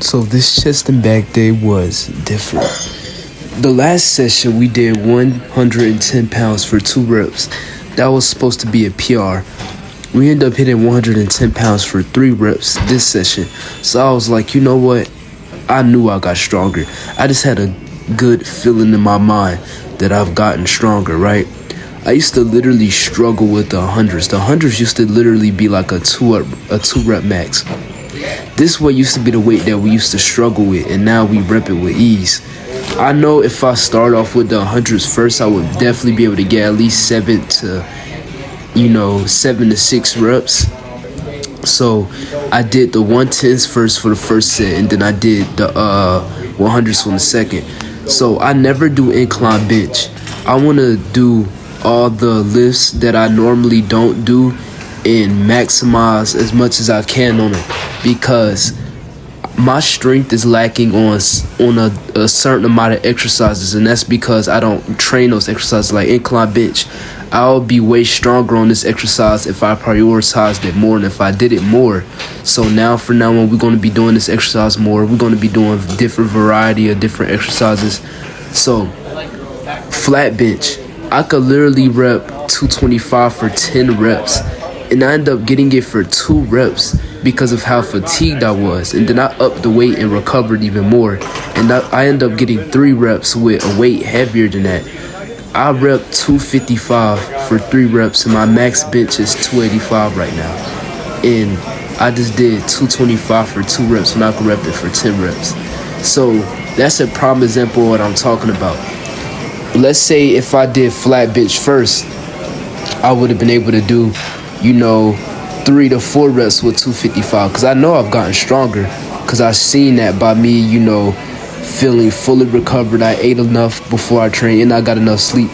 So this chest and back day was different. The last session we did 110 pounds for 2 reps. That was supposed to be a PR. We ended up hitting 110 pounds for 3 reps this session. So I was like, you know what? I knew I got stronger. I just had a good feeling in my mind that I've gotten stronger, right? I used to literally struggle with the hundreds. The hundreds used to literally be like a 2 rep max. This weight used to be the weight that we used to struggle with, and now we rep it with ease. I know if I start off with the hundreds first, I would definitely be able to get at least 7 to 6 reps. So I did the 110s first for the first set, and then I did the 100s on the second. So I never do incline bench. I want to do all the lifts that I normally don't do and maximize as much as I can on it, because my strength is lacking on a certain amount of exercises, and that's because I don't train those exercises like incline bench. I'll be way stronger on this exercise if I prioritized it more and if I did it more. So now from now on, we're going to be doing this exercise more. We're going to be doing different variety of different exercises. So flat bench, I could literally rep 225 for 10 reps, and I ended up getting it for 2 reps because of how fatigued I was. And then I upped the weight and recovered even more, and I ended up getting 3 reps with a weight heavier than that. I rep 255 for 3 reps, and my max bench is 285 right now. And I just did 225 for 2 reps when I could rep it for 10 reps. So that's a prime example of what I'm talking about. Let's say if I did flat bench first, I would have been able to do, 3 to 4 reps with 255, because I know I've gotten stronger, because I've seen that by me, feeling fully recovered. I ate enough before I trained, and I got enough sleep.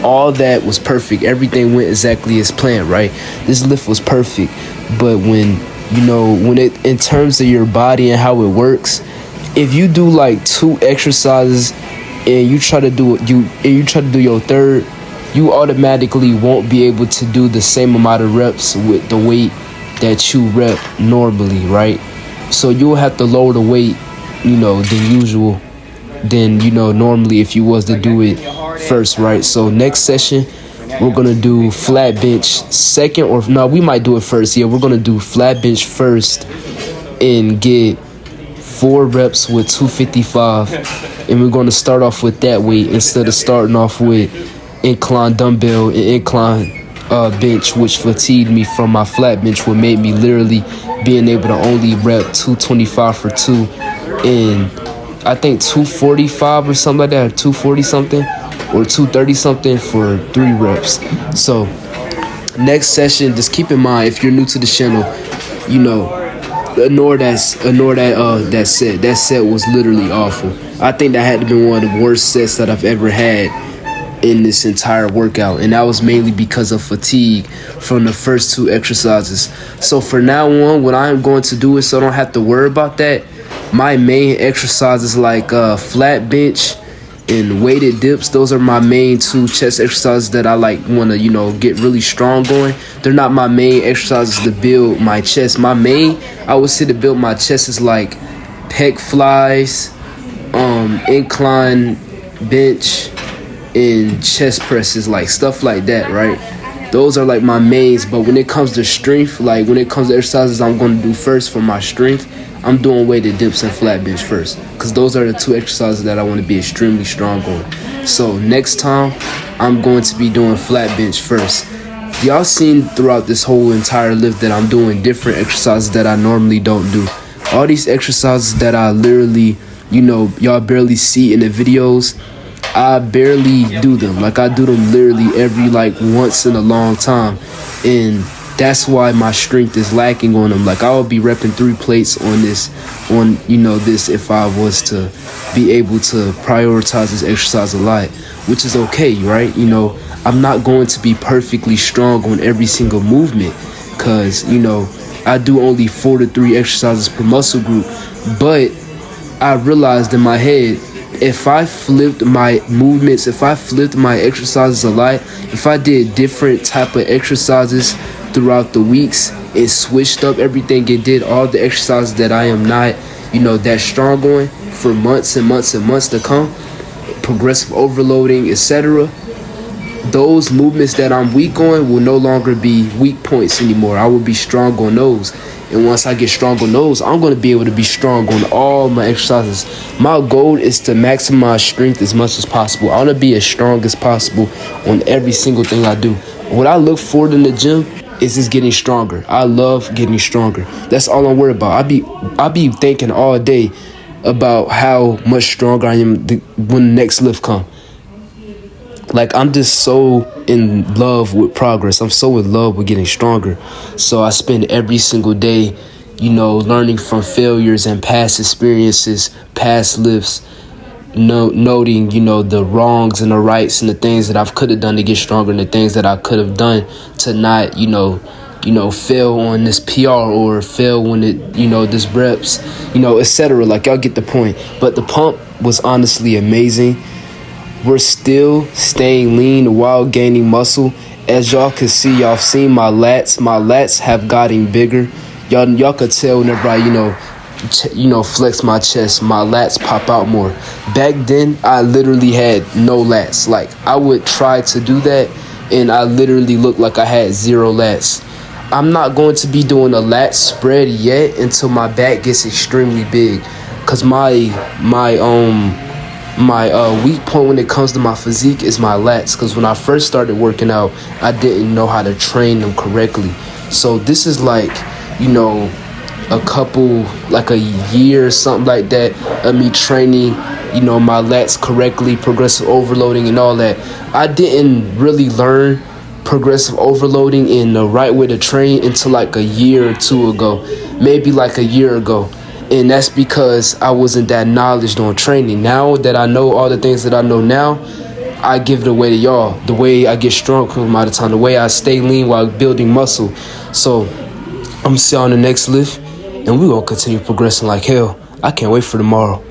All that was perfect. Everything went exactly as planned, right? This lift was perfect. But when it in terms of your body and how it works, if you do like 2 exercises and you try to do your third, you automatically won't be able to do the same amount of reps with the weight that you rep normally, right? So you'll have to lower the weight, than usual, than normally if you was to do it first, right? So next session we're gonna do flat bench second, or no, we might do it first. Yeah, we're gonna do flat bench first and get 4 reps with 255, and we're gonna start off with that weight instead of starting off with incline dumbbell and incline bench, which fatigued me from my flat bench, what made me literally being able to only rep 225 for 2 and I think 245 or something like that, or 240 something or 230 something for 3 reps. So next session, just keep in mind, if you're new to the channel, ignore that set. That set was literally awful. I think that had to be one of the worst sets that I've ever had in this entire workout, and that was mainly because of fatigue from the first 2 exercises. So for now on, what I am going to do is, so I don't have to worry about that, my main exercises like flat bench and weighted dips, those are my main 2 chest exercises that I want to get really strong on. They're not my main exercises to build my chest. My main, I would say, to build my chest is like pec flies, incline bench, and chest presses, like stuff like that, right? Those are like my mains. But when it comes to strength, like when it comes to exercises I'm going to do first for my strength, I'm doing weighted dips and flat bench first, because those are the 2 exercises that I want to be extremely strong on. So next time I'm going to be doing flat bench first. Y'all seen throughout this whole entire lift that I'm doing different exercises that I normally don't do. All these exercises that I literally, y'all barely see in the videos, I barely do them. Like, I do them literally every once in a long time, and that's why my strength is lacking on them. Like, I would be repping 3 plates on this if I was to be able to prioritize this exercise a lot, which is okay, right? I'm not going to be perfectly strong on every single movement, because I do only 4 to 3 exercises per muscle group. But I realized in my head, if I flipped my movements, if I flipped my exercises a lot, if I did different type of exercises throughout the weeks and switched up everything and did all the exercises that I am not that strong going for months and months and months to come, progressive overloading, etc., those movements that I'm weak on will no longer be weak points anymore. I will be strong on those. And once I get strong on those, I'm going to be able to be strong on all my exercises. My goal is to maximize strength as much as possible. I want to be as strong as possible on every single thing I do. What I look forward in the gym is just getting stronger. I love getting stronger. That's all I'm worried about. I be thinking all day about how much stronger I am when the next lift come. Like, I'm just so in love with progress. I'm so in love with getting stronger. So I spend every single day, learning from failures and past experiences, past lifts, noting, the wrongs and the rights and the things that I could have done to get stronger and the things that I could have done to not, fail on this PR or fail when this reps, etc. Like, y'all get the point. But the pump was honestly amazing. We're still staying lean while gaining muscle. As y'all can see, y'all seen my lats. My lats have gotten bigger. Y'all could tell whenever I, flex my chest, my lats pop out more. Back then, I literally had no lats. Like, I would try to do that, and I literally looked like I had zero lats. I'm not going to be doing a lat spread yet until my back gets extremely big, because my weak point when it comes to my physique is my lats, because when I first started working out, I didn't know how to train them correctly. So this is like, a year or something like that of me training, my lats correctly, progressive overloading and all that. I didn't really learn progressive overloading in the right way to train until like a year or two ago, maybe like a year ago. And that's because I wasn't that knowledgeable on training. Now that I know all the things that I know now, I give it away to y'all. The way I get strong from out of time, the way I stay lean while building muscle. So I'm gonna see you on the next lift, and we're gonna continue progressing like hell. I can't wait for tomorrow.